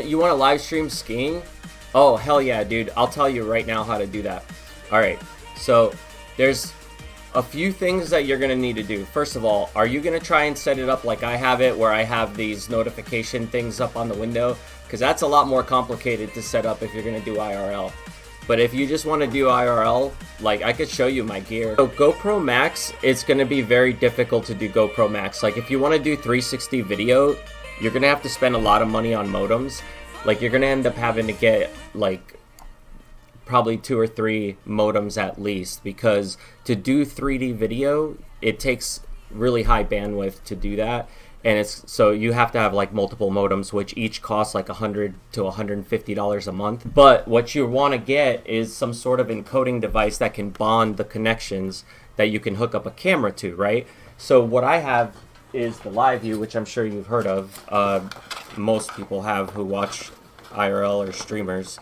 you want to live stream skiing? Oh, hell yeah, dude. I'll tell you right now how to do that. All right. So there's a few things that you're going to need to do. First of all, are you going to try and set it up like I have it, where I have these notification things up on the window? Because that's a lot more complicated to set up if you're going to do IRL. But if you just want to do IRL, like, I could show you my gear. So GoPro Max, it's going to be very difficult to do GoPro Max. Like, if you want to do 360 video, you're going to have to spend a lot of money on modems. Like, you're going to end up having to get, like, probably 2 or 3 modems at least, because to do 3D video, it takes really high bandwidth to do that, and it's so you have to have like multiple modems, which each cost like $100 to $150 a month. But what you want to get is some sort of encoding device that can bond the connections that you can hook up a camera to, right? So what I have is the liveU, which I'm sure you've heard of. Most people have who watch IRL or streamers.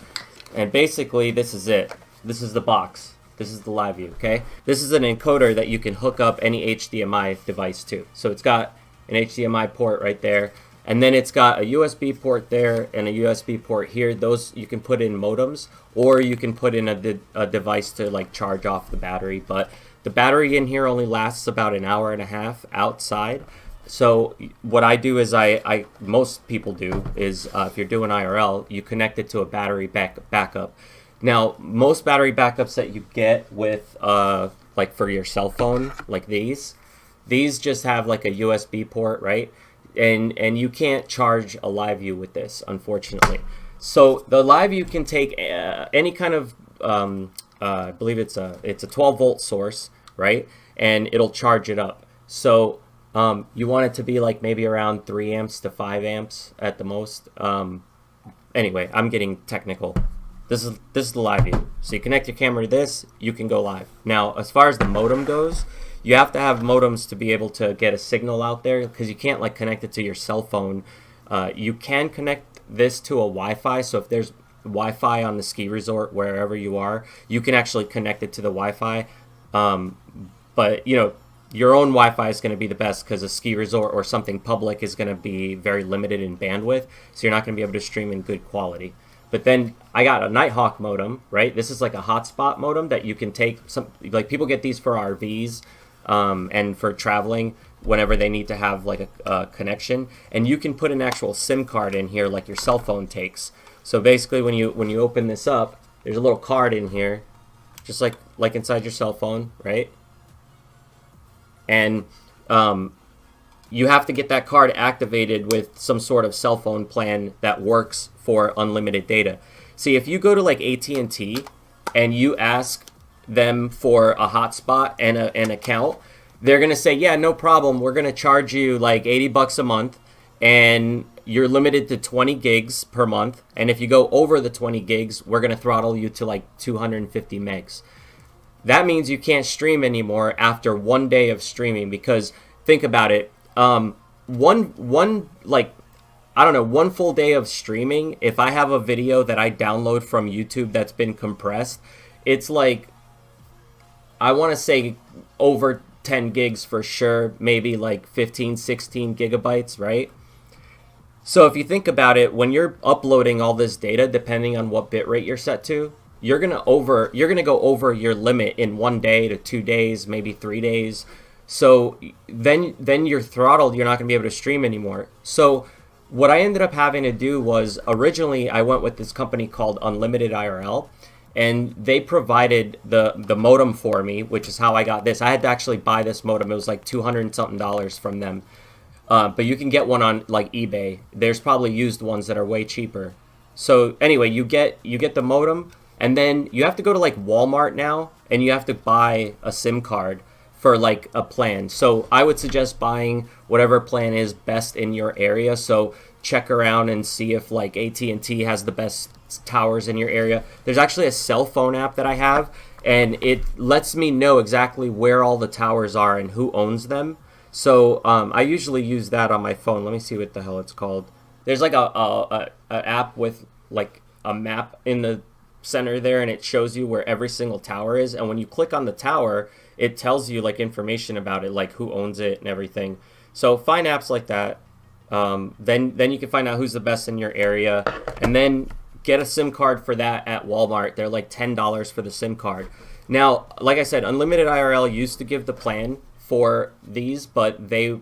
And basically, this is it. This is the box. This is the liveU, okay? This is an encoder that you can hook up any HDMI device to. So it's got an HDMI port right there, and then it's got a USB port there and a USB port here. Those you can put in modems, or you can put in a device to like charge off the battery. But the battery in here only lasts about an hour and a half outside. So what I do is most people do is if you're doing IRL, you connect it to a battery backup. Now, most battery backups that you get with like for your cell phone, like these just have like a USB port, right? And you can't charge a liveU with this, unfortunately. So the liveU can take any kind of I believe it's a 12 volt source, right? And it'll charge it up. So you want it to be like maybe around 3 amps to 5 amps at the most. Anyway, I'm getting technical. This is the liveU. So you connect your camera to this, you can go live. Now, as far as the modem goes, you have to have modems to be able to get a signal out there, because you can't like connect it to your cell phone. You can connect this to a Wi-Fi. So if there's Wi-Fi on the ski resort, wherever you are, you can actually connect it to the Wi-Fi. But you know, your own Wi-Fi is going to be the best, because a ski resort or something public is going to be very limited in bandwidth, so you're not going to be able to stream in good quality. But then I got a Nighthawk modem, right? This is like a hotspot modem that you can take. Like people get these for RVs and for traveling whenever they need to have like a connection. And you can put an actual SIM card in here, like your cell phone takes. So basically, when you open this up, there's a little card in here, just like inside your cell phone, right? And you have to get that card activated with some sort of cell phone plan that works for unlimited data. See, if you go to like AT&T and you ask them for a hotspot and an account, they're gonna say, yeah, no problem, we're gonna charge you like $80 a month, and you're limited to 20 gigs per month, and if you go over the 20 gigs, we're gonna throttle you to like 250 megs. That means you can't stream anymore after 1 day of streaming, because think about it, one full day of streaming, if I have a video that I download from YouTube that's been compressed, it's like, I want to say over 10 gigs for sure, maybe like 15, 16 gigabytes, right? So if you think about it, when you're uploading all this data, depending on what bitrate you're set to, you're gonna go over your limit in 1 day to 2 days, maybe 3 days. So then you're throttled. You're not gonna be able to stream anymore. So what I ended up having to do was, originally I went with this company called Unlimited IRL, and they provided the modem for me, which is how I got this. I had to actually buy this modem. It was like $200 and something from them. But you can get one on like eBay. There's probably used ones that are way cheaper. So anyway, you get the modem. And then you have to go to like Walmart now, and you have to buy a SIM card for like a plan. So I would suggest buying whatever plan is best in your area. So check around and see if like AT&T has the best towers in your area. There's actually a cell phone app that I have, and it lets me know exactly where all the towers are and who owns them. So I usually use that on my phone. Let me see what the hell it's called. There's like a app with like a map in the center there, and it shows you where every single tower is, and when you click on the tower, it tells you like information about it, like who owns it and everything. So find apps like that. Then you can find out who's the best in your area, and then get a SIM card for that at Walmart. They're like $10 for the SIM card. Now, like I said, Unlimited IRL used to give the plan for these, but they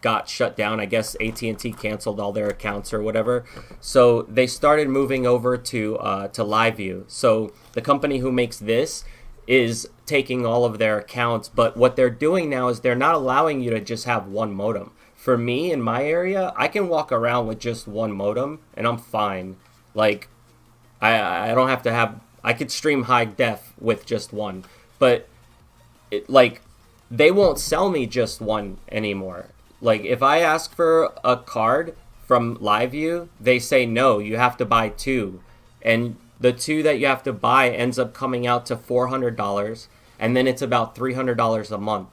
got shut down. I guess AT&T canceled all their accounts or whatever. So they started moving over to liveU. So the company who makes this is taking all of their accounts, but what they're doing now is they're not allowing you to just have one modem. For me, in my area, I can walk around with just one modem and I'm fine. Like, I don't have to have, I could stream high def with just one, but like, they won't sell me just one anymore. Like, if I ask for a card from liveU, they say no, you have to buy two, and the two that you have to buy ends up coming out to $400, and then it's about $300 a month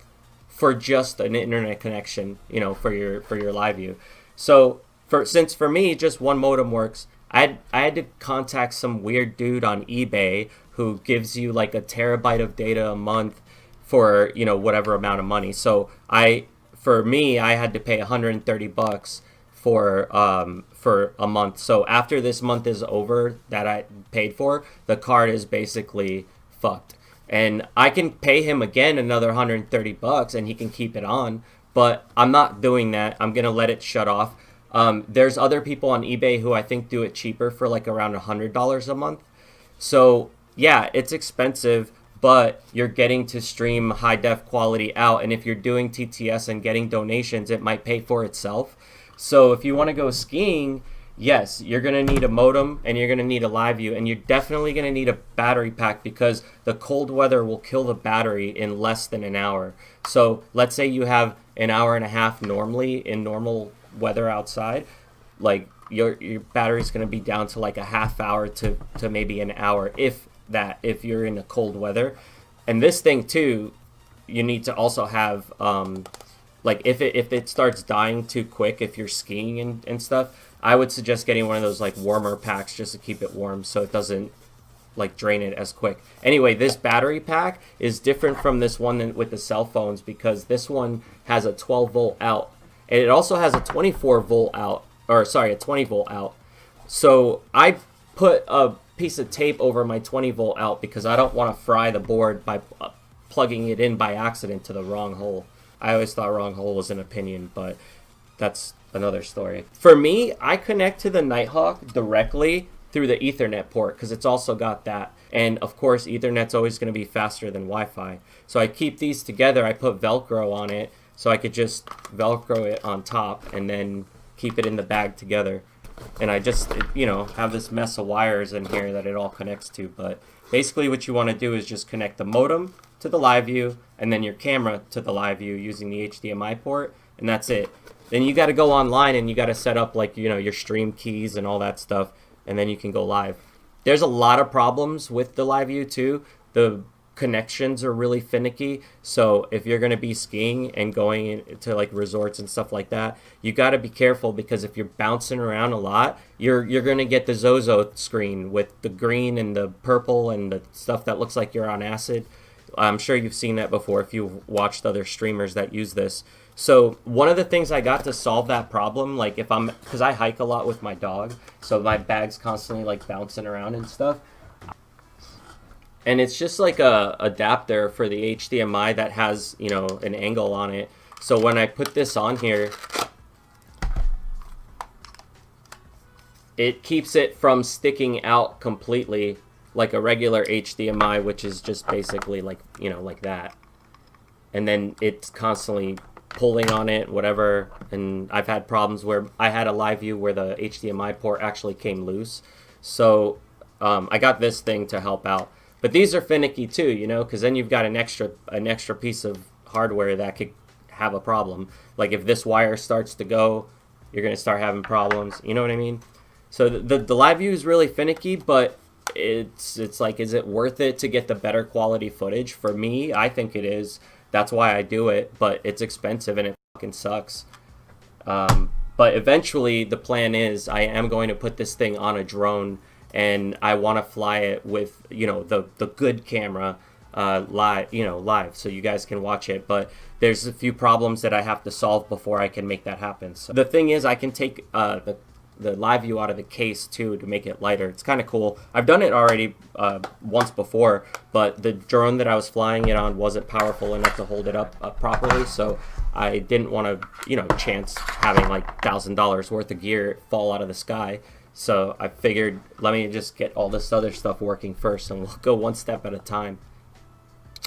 for just an internet connection, you know, for your liveU. So since for me just one modem works, I had to contact some weird dude on eBay who gives you like a terabyte of data a month for, you know, whatever amount of money. So for me, I had to pay $130 for a month. So after this month is over that I paid for, the card is basically fucked. And I can pay him again another $130 and he can keep it on, but I'm not doing that. I'm gonna let it shut off. There's other people on eBay who I think do it cheaper for like around $100 a month. So yeah, it's expensive, but you're getting to stream high def quality out. And if you're doing TTS and getting donations, it might pay for itself. So if you want to go skiing, yes, you're going to need a modem and you're going to need a liveU, and you're definitely going to need a battery pack because the cold weather will kill the battery in less than an hour. So let's say you have an hour and a half normally in normal weather outside, like your battery's going to be down to like a half hour to maybe an hour, if you're in a cold weather. And this thing too, you need to also have like if it starts dying too quick, if you're skiing and stuff, I would suggest getting one of those like warmer packs just to keep it warm so it doesn't like drain it as quick. Anyway, this battery pack is different from this one with the cell phones because this one has a 12 volt out. And it also has a 24 volt out, or sorry, a 20 volt out. So I put a piece of tape over my 20 volt out because I don't want to fry the board by plugging it in by accident to the wrong hole. I always thought wrong hole was an opinion, but that's another story. For me, I connect to the Nighthawk directly through the Ethernet port because it's also got that. And of course, Ethernet's always going to be faster than Wi-Fi. So I keep these together. I put Velcro on it so I could just Velcro it on top and then keep it in the bag together. And I just, you know, have this mess of wires in here that it all connects to. But basically what you want to do is just connect the modem to the liveU and then your camera to the liveU using the HDMI port, and that's it. Then you got to go online and you got to set up like, you know, your stream keys and all that stuff, and then you can go live. There's a lot of problems with the liveU too. The connections are really finicky, so if you're going to be skiing and going to like resorts and stuff like that, you got to be careful because if you're bouncing around a lot, you're going to get the Zozo screen with the green and the purple and the stuff that looks like you're on acid. I'm sure you've seen that before if you've watched other streamers that use this. So one of the things I got to solve that problem, like if I'm, because I hike a lot with my dog, so my bag's constantly like bouncing around and stuff. And it's just like a adapter for the HDMI that has, you know, an angle on it. So when I put this on here, it keeps it from sticking out completely like a regular HDMI, which is just basically like, you know, like that. And then it's constantly pulling on it, whatever. And I've had problems where I had a liveU where the HDMI port actually came loose. So I got this thing to help out. But these are finicky too, you know, because then you've got an extra piece of hardware that could have a problem. Like if this wire starts to go, you're going to start having problems. You know what I mean? So the liveU is really finicky, but it's like, is it worth it to get the better quality footage? For me, I think it is. That's why I do it, but it's expensive and it fucking sucks. But eventually the plan is I am going to put this thing on a drone and I want to fly it with, you know, the good camera live, so you guys can watch it. But there's a few problems that I have to solve before I can make that happen. So the thing is, I can take the liveU out of the case too to make it lighter. It's kind of cool. I've done it already once before, but the drone that I was flying it on wasn't powerful enough to hold it up properly, so I didn't want to, chance having like $1,000 worth of gear fall out of the sky. So I figured, let me just get all this other stuff working first, and we'll go one step at a time.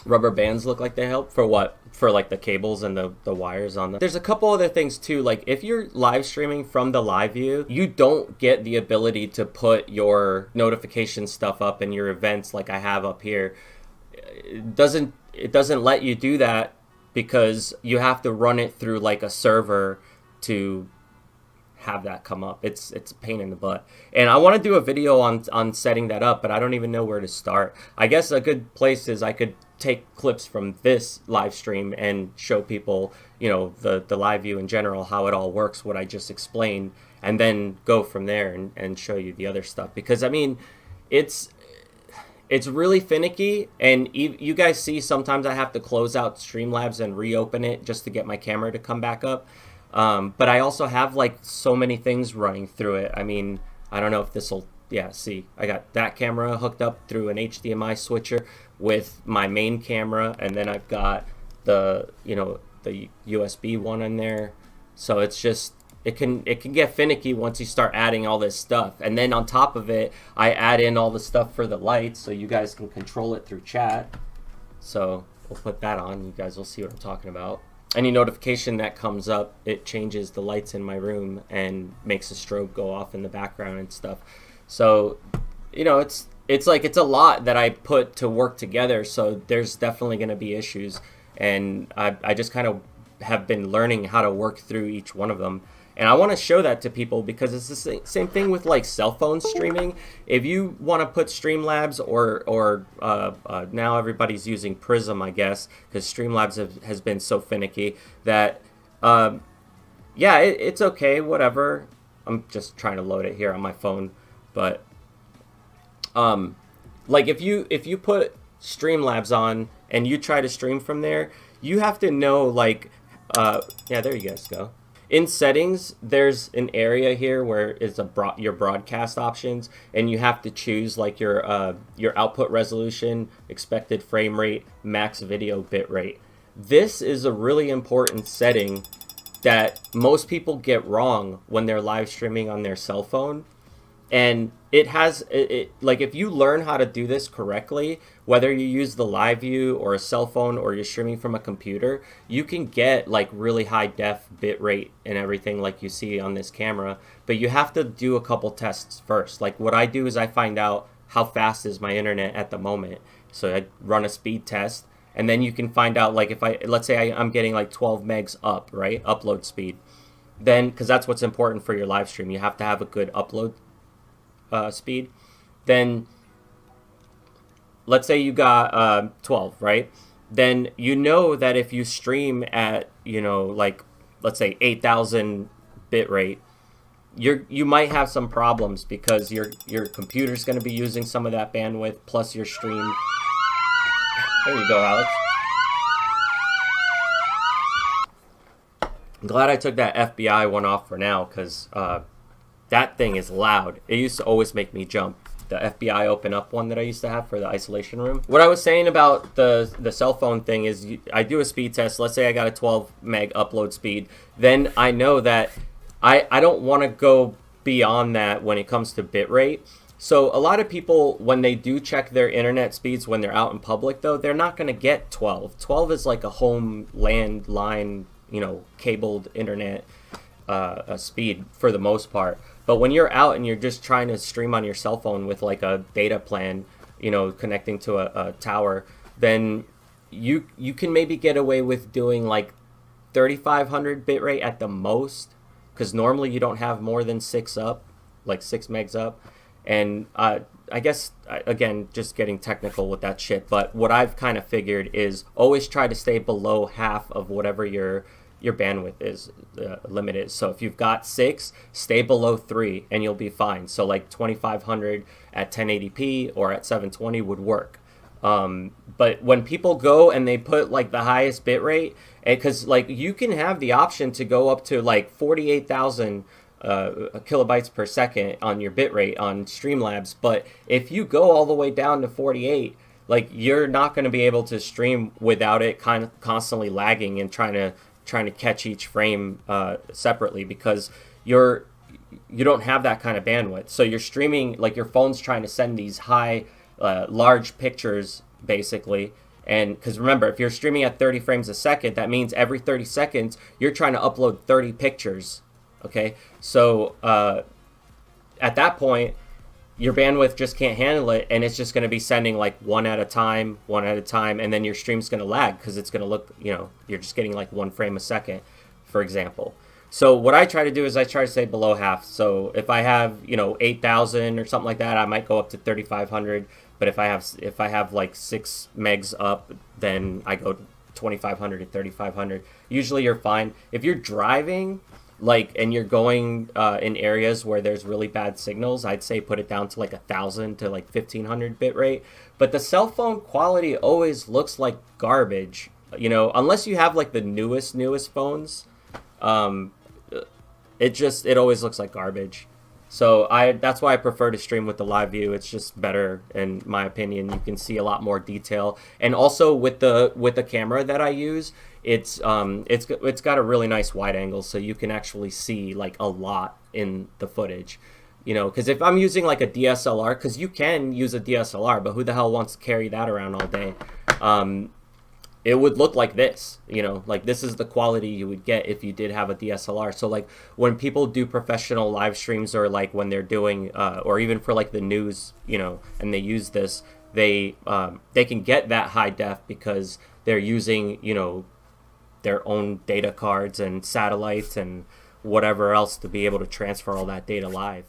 Rubber bands look like they help for what? For like the cables and the wires on them. There's a couple other things too. Like if you're live streaming from the liveU, you don't get the ability to put your notification stuff up in your events like I have up here. It doesn't let you do that because you have to run it through like a server to have that come up. It's a pain in the butt, and I want to do a video on setting that up, but I don't even know where to start. I guess a good place is I could take clips from this live stream and show people, the liveU in general, how it all works, what I just explained, and then go from there and show you the other stuff. Because I mean, it's really finicky, and you guys see sometimes I have to close out Streamlabs and reopen it just to get my camera to come back up. But I also have like so many things running through it. I mean, I don't know if this will, see, I got that camera hooked up through an HDMI switcher with my main camera, and then I've got the USB one in there. So it's just, it can get finicky once you start adding all this stuff. And then on top of it, I add in all the stuff for the lights so you guys can control it through chat. So we'll put that on. You guys will see what I'm talking about. Any notification that comes up, it changes the lights in my room and makes a strobe go off in the background and stuff. So, it's like, it's a lot that I put to work together. So there's definitely going to be issues. And I just kind of have been learning how to work through each one of them. And I want to show that to people because it's the same thing with like cell phone streaming. If you want to put Streamlabs or now everybody's using Prism, I guess, because Streamlabs has been so finicky that, it's okay, whatever. I'm just trying to load it here on my phone. But like if you put Streamlabs on and you try to stream from there, you have to know like, there you guys go. In settings, there's an area here where it's your broadcast options, and you have to choose like your output resolution, expected frame rate, max video bit rate. This is a really important setting that most people get wrong when they're live streaming on their cell phone. And it has like, if you learn how to do this correctly, whether you use the liveU or a cell phone or you're streaming from a computer, you can get like really high def bit rate and everything like you see on this camera. But you have to do a couple tests first. Like what I do is I find out how fast is my internet at the moment. So I run a speed test, and then you can find out like if let's say I'm getting like 12 megs up, right? Upload speed. Then, because that's what's important for your live stream, you have to have a good upload speed. Then let's say you got 12, right? Then that if you stream at like let's say 8,000 bit rate, you might have some problems because your computer's going to be using some of that bandwidth plus your stream. There you go, Alex. I'm glad I took that FBI one off for now, because that thing is loud. It used to always make me jump. The FBI open up one that I used to have for the isolation room. What I was saying about the cell phone thing is I do a speed test. Let's say I got a 12 meg upload speed. Then I know that I don't want to go beyond that when it comes to bit rate. So a lot of people, when they do check their internet speeds when they're out in public, though, they're not going to get 12. 12 is like a home landline, cabled internet speed for the most part. But when you're out and you're just trying to stream on your cell phone with like a data plan, connecting to a tower, then you can maybe get away with doing like 3,500 bit rate at the most, because normally you don't have more than 6 megs up. And I guess, again, just getting technical with that shit, but what I've kind of figured is always try to stay below half of whatever your bandwidth is limit is. So if you've got 6, stay below 3 and you'll be fine. So like 2,500 at 1080p or at 720 would work. But when people go and they put like the highest bit rate, because like you can have the option to go up to like 48,000 kilobytes per second on your bit rate on Streamlabs, but if you go all the way down to 48, like you're not going to be able to stream without it kind of constantly lagging and trying to catch each frame separately, because you don't have that kind of bandwidth. So you're streaming, like your phone's trying to send these high large pictures basically, and because remember, if you're streaming at 30 frames a second, that means every 30 seconds you're trying to upload 30 pictures. Okay, so at that point your bandwidth just can't handle it, and it's just going to be sending like one at a time, and then your stream's going to lag because it's going to look, you're just getting like 1 frame a second, for example. So what I try to do is I try to stay below half. So if I have 8,000 or something like that, I might go up to 3,500. But if I have like 6 megs up, then I go 2,500 to 3,500. Usually you're fine. If you're driving, and you're going in areas where there's really bad signals, I'd say put it down to like 1,000 to like 1,500 bit rate. But the cell phone quality always looks like garbage, unless you have like the newest phones. It always looks like garbage. So that's why I prefer to stream with the liveU. It's just better in my opinion. You can see a lot more detail, and also with the camera that I use, it's got a really nice wide angle, so you can actually see like a lot in the footage. Because if I'm using like a DSLR, because you can use a DSLR, but who the hell wants to carry that around all day? It would look like this, like this is the quality you would get if you did have a DSLR. So like when people do professional live streams, or like when they're doing, or even for like the news, and they use this, they can get that high def because they're using, their own data cards and satellites and whatever else to be able to transfer all that data live.